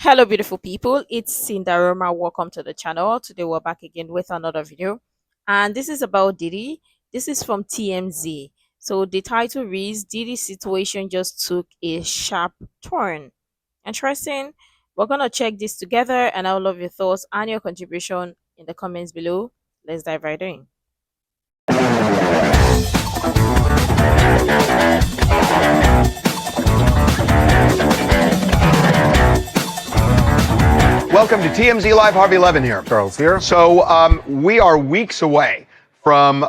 Hello, beautiful people. It's Cinderella. Welcome to the channel. Today, we're back again with another video, and this is about Diddy. This is from TMZ. So, the title reads Diddy's situation just took a sharp turn. Interesting. We're gonna check this together, and I would love your thoughts and your contribution in the comments below. Let's dive right in. Welcome to TMZ Live. Harvey Levin here. Charles here. So we are weeks away from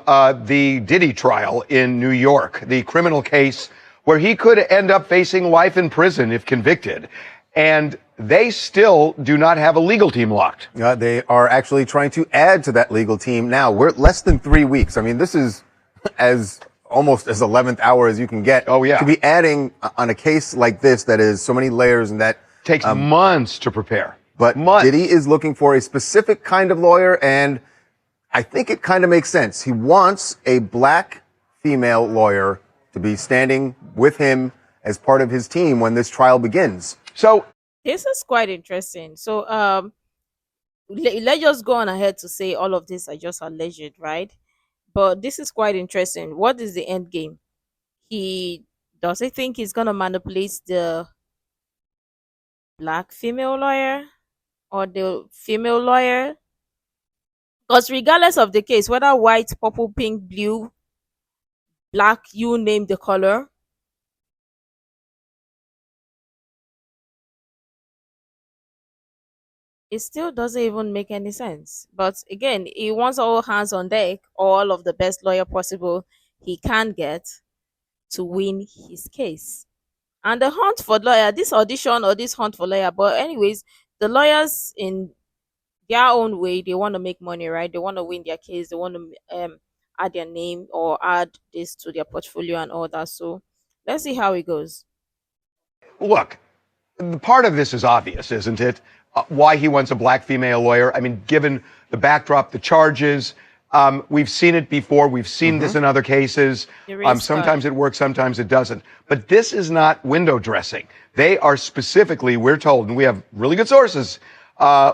the Diddy trial in New York, the criminal case where he could end up facing life in prison if convicted. And they still do not have a legal team locked. They are actually trying to add to that legal team now. We're less than 3 weeks. I mean, this is almost as 11th hour as you can get. Oh, yeah. To be adding on a case like this that is so many layers and that takes months to prepare. But Diddy is looking for a specific kind of lawyer, and I think it kind of makes sense. He wants a black female lawyer to be standing with him as part of his team when this trial begins. So this is quite interesting. So let's just go on ahead to say all of this are just alleged, right? But this is quite interesting. What is the end game? Does he think he's gonna manipulate the black female lawyer or the female lawyer? Because regardless of the case, whether white, purple, pink, blue, black, you name the color, it still doesn't even make any sense. But again, he wants all hands on deck, all of the best lawyer possible he can get to win his case. And the hunt for lawyer, this audition or this hunt for lawyer, but anyways, the lawyers in their own way, they want to make money, right? They want to win their case. They want to add their name or add this to their portfolio and all that. So let's see how it goes. look, part of this is obvious, isn't it? Why he wants a black female lawyer. I mean, given the backdrop, the charges, we've seen it before. We've seen this in other cases. Sometimes it works, sometimes it doesn't. But this is not window dressing. They are specifically, we're told, and we have really good sources,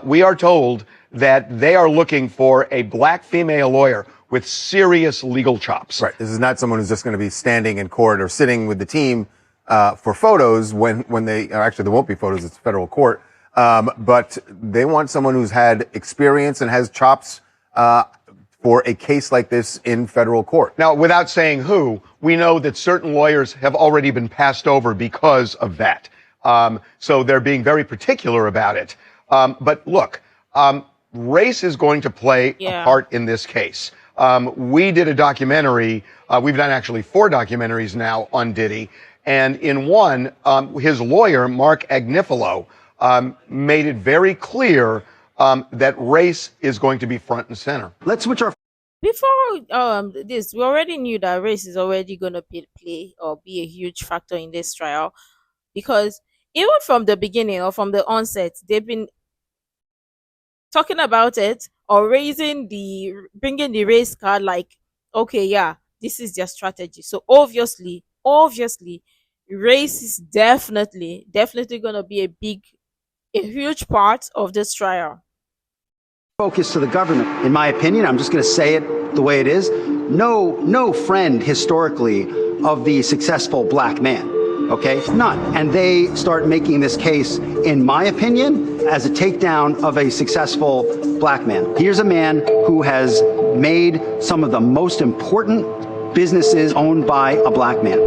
we are told that they are looking for a black female lawyer with serious legal chops. Right. This is not someone who's just going to be standing in court or sitting with the team for photos when they, or actually there won't be photos, it's federal court. But they want someone who's had experience and has chops for a case like this in federal court. Now, without saying who, we know that certain lawyers have already been passed over because of that. So they're being very particular about it. But look, race is going to play a part in this case. We did a documentary. We've done actually 4 documentaries now on Diddy. And in one, his lawyer, Mark Agnifilo, made it very clear that race is going to be front and center. Let's switch our. Before this, we already knew that race is already going to play or be a huge factor in this trial, because even from the beginning or from the onset, they've been talking about it or bringing the race card like, okay, yeah, this is their strategy. So obviously, race is definitely going to be a huge part of this trial. Focus to the government. In my opinion, I'm just going to say it the way it is. No friend historically of the successful black man. Okay, none. And they start making this case, in my opinion, as a takedown of a successful black man. Here's a man who has made some of the most important businesses owned by a black man.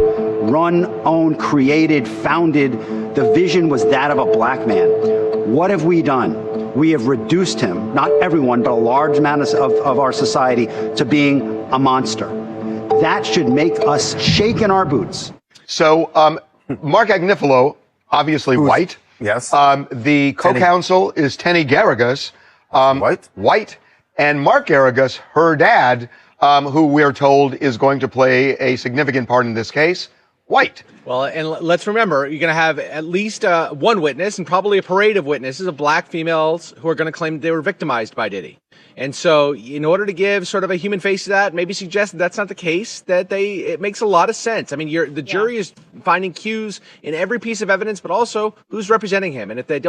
Run, owned, created, founded. The vision was that of a black man. What have we done? We have reduced him, not everyone, but a large amount of our society, to being a monster. That should make us shake in our boots. So, Mark Agnifilo, obviously white. Yes. The co-counsel is Tenny Garrigus, white. And Mark Garrigus, her dad, who we're told is going to play a significant part in this case, white. Well, and let's remember, you're going to have at least one witness and probably a parade of witnesses of black females who are going to claim they were victimized by Diddy. And so in order to give sort of a human face to that, maybe suggest that that's not the case, it makes a lot of sense. I mean, the jury is finding cues in every piece of evidence, but also who's representing him. And if they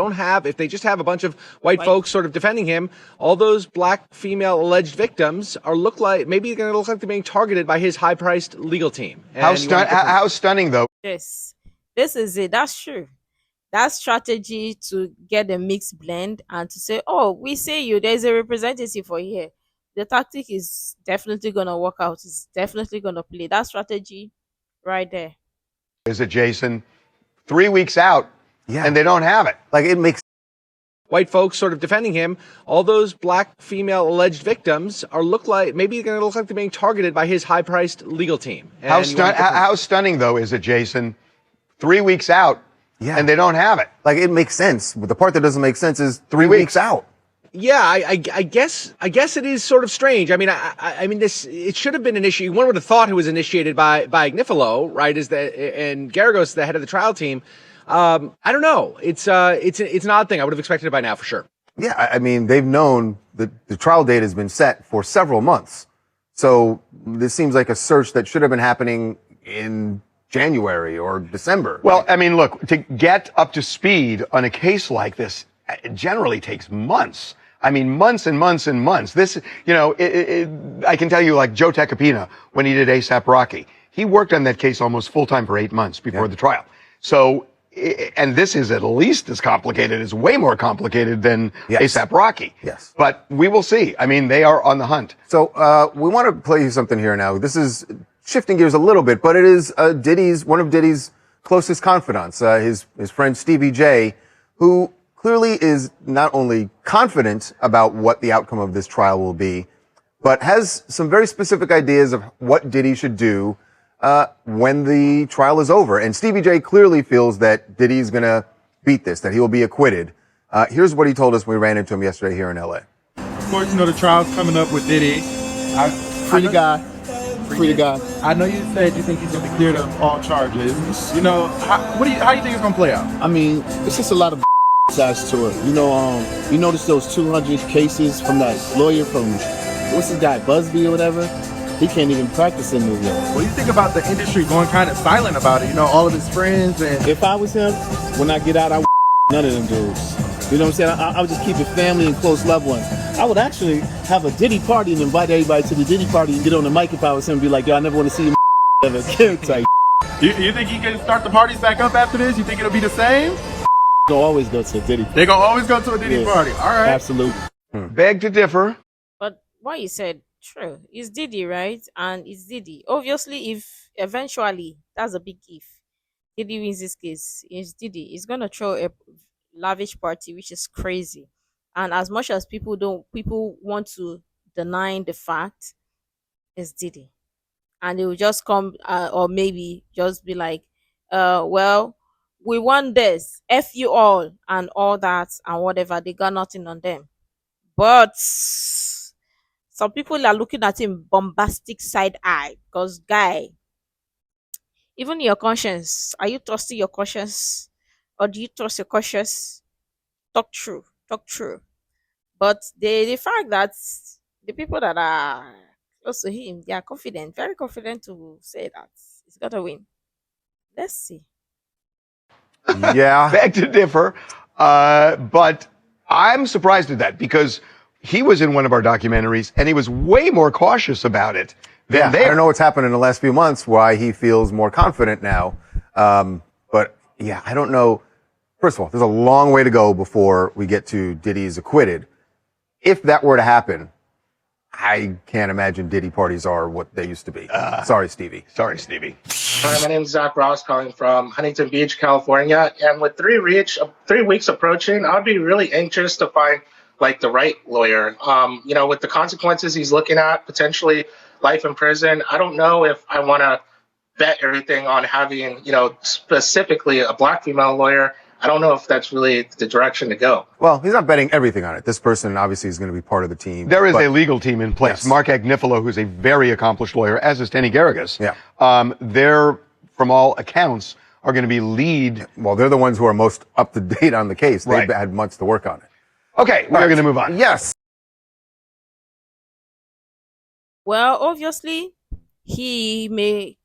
just have a bunch of white folks sort of defending him, all those black female alleged victims maybe going to look like they're being targeted by his high-priced legal team. How stunning, though. Yes, this is it. That's true. That strategy to get a mixed blend and to say, oh, we say there's a representative for here. The tactic is definitely going to work out. It's definitely going to play. That strategy right there. Is it, Jason? 3 weeks out, Yeah. and they don't have it. Like, it makes white folks sort of defending him, all those black female alleged victims maybe going to look like they're being targeted by his high-priced legal team. How stunning, though, is it, Jason? 3 weeks out, and they don't have it. Like, it makes sense. But the part that doesn't make sense is 3 weeks out. Yeah, I guess it is sort of strange. I mean, I mean, it should have been an issue. One would have thought it was initiated by Agnifilo, right? And Garagos, the head of the trial team. I don't know. It's an odd thing. I would have expected it by now for sure. Yeah, I mean, they've known that the trial date has been set for several months. So this seems like a search that should have been happening in January or December. Well, I mean, look, to get up to speed on a case like this, it generally takes months. I mean, months and months and months. This, I can tell you, like Joe Tecopina, when he did ASAP Rocky, he worked on that case almost full time for 8 months before the trial. So, and this is at least as complicated, it's way more complicated than ASAP Rocky. Yes. But we will see. I mean, they are on the hunt. So, we want to play you something here now. This is shifting gears a little bit, but it is one of Diddy's closest confidants, his friend Stevie J, who clearly is not only confident about what the outcome of this trial will be, but has some very specific ideas of what Diddy should do when the trial is over. And Stevie J clearly feels that Diddy's going to beat this, that he will be acquitted. Here's what he told us when we ran into him yesterday here in L.A. Of course, the trial's coming up with Diddy. Free the guy. Free the guy. I know you said you think he's going to be cleared of all charges. How do you think it's going to play out? I mean, it's just a lot of sides to it. You notice those 200 cases from that lawyer from, what's his guy, Busby or whatever? He can't even practice in New York. What do you think about the industry going kind of silent about it? All of his friends and... If I was him, when I get out, I would none of them dudes. You know what I'm saying? I would just keep it family and close loved ones. I would actually have a Diddy party and invite everybody to the Diddy party and get on the mic if I was him and be like, yo, I never want to see you ever again type. You think he can start the parties back up after this? You think it'll be the same? They'll always go to a Diddy. They're going to always go to a Diddy party. All right. Absolutely. Beg to differ. But what you said, true. It's Diddy, right? And it's Diddy. Obviously, if eventually, that's a big if, Diddy wins this case, it's Diddy. He's going to throw a lavish party, which is crazy. And as much as people want to deny the fact, it's Diddy. And they will just come, or maybe just be like, well, we want this, F you all, and all that, and whatever. They got nothing on them. But some people are looking at him bombastic side eye because, guy, even your conscience, are you trusting your conscience or do you trust your conscience? Talk true. But the fact that the people that are close to him, they are confident, very confident to say that he's got to win. Let's see. Yeah. Beg to differ. But I'm surprised at that because he was in one of our documentaries and he was way more cautious about it than they I don't know what's happened in the last few months, why he feels more confident now. But yeah, I don't know. First of all, there's a long way to go before we get to Diddy's acquitted. If that were to happen, I can't imagine Diddy parties are what they used to be. Sorry, Stevie. Hi, my name is Zach Ross, calling from Huntington Beach, California. And with 3 weeks approaching, I'd be really anxious to find the right lawyer. With the consequences he's looking at, potentially life in prison, I don't know if I want to bet everything on having, specifically a black female lawyer. I don't know if that's really the direction to go. Well, he's not betting everything on it. This person obviously is going to be part of the team. There is a legal team in place. Yes. Mark Agnifilo, who's a very accomplished lawyer, as is Tenny Garagos. Yeah. They're, from all accounts, are going to be lead. Well, they're the ones who are most up to date on the case. Right. They've had months to work on it. Okay, we're going to move on. Yes. Well, obviously, he may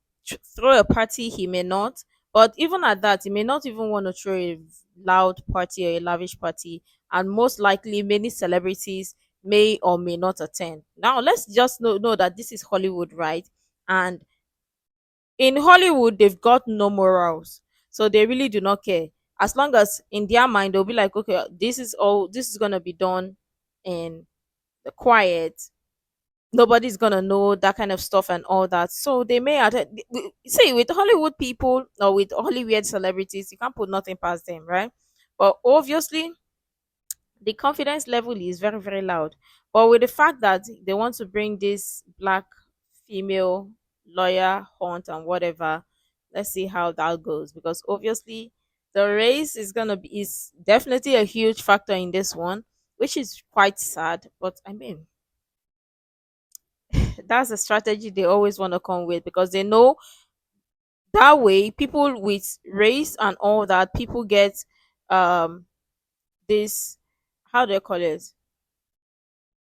throw a party, he may not. But even at that, he may not even want to throw a loud party or a lavish party. And most likely, many celebrities may or may not attend. Now, let's just know that this is Hollywood, right? And in Hollywood, they've got no morals. So they really do not care. As long as in their mind, they'll be like, okay, this is going to be done in the quiet, nobody's gonna know that kind of stuff and all that. So they may see with Hollywood people or with Hollywood celebrities, you can't put nothing past them, right? But obviously, the confidence level is very very loud. But with the fact that they want to bring this black female lawyer hunt and whatever, let's see how that goes because obviously the race is definitely a huge factor in this one, which is quite sad. But I mean, that's a strategy they always want to come with because they know that way people with race and all that people get um this, how do I call it,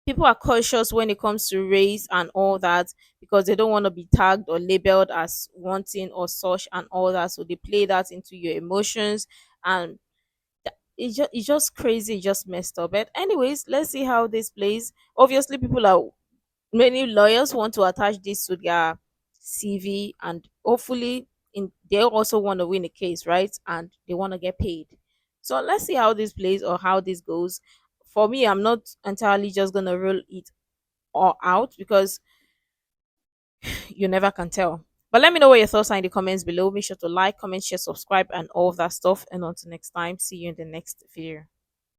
people are cautious when it comes to race and all that because they don't want to be tagged or labeled as wanting or such and all that, so they play that into your emotions. And it's just crazy, just messed up. But anyways, let's see how this plays. Obviously people are, many lawyers want to attach this to their CV, and hopefully they also want to win a case, right? And they want to get paid. So let's see how this plays or how this goes. For me, I'm not entirely just gonna rule it all out because you never can tell. But let me know what your thoughts are in the comments below. Make sure to like, comment, share, subscribe, and all of that stuff. And until next time, see you in the next video.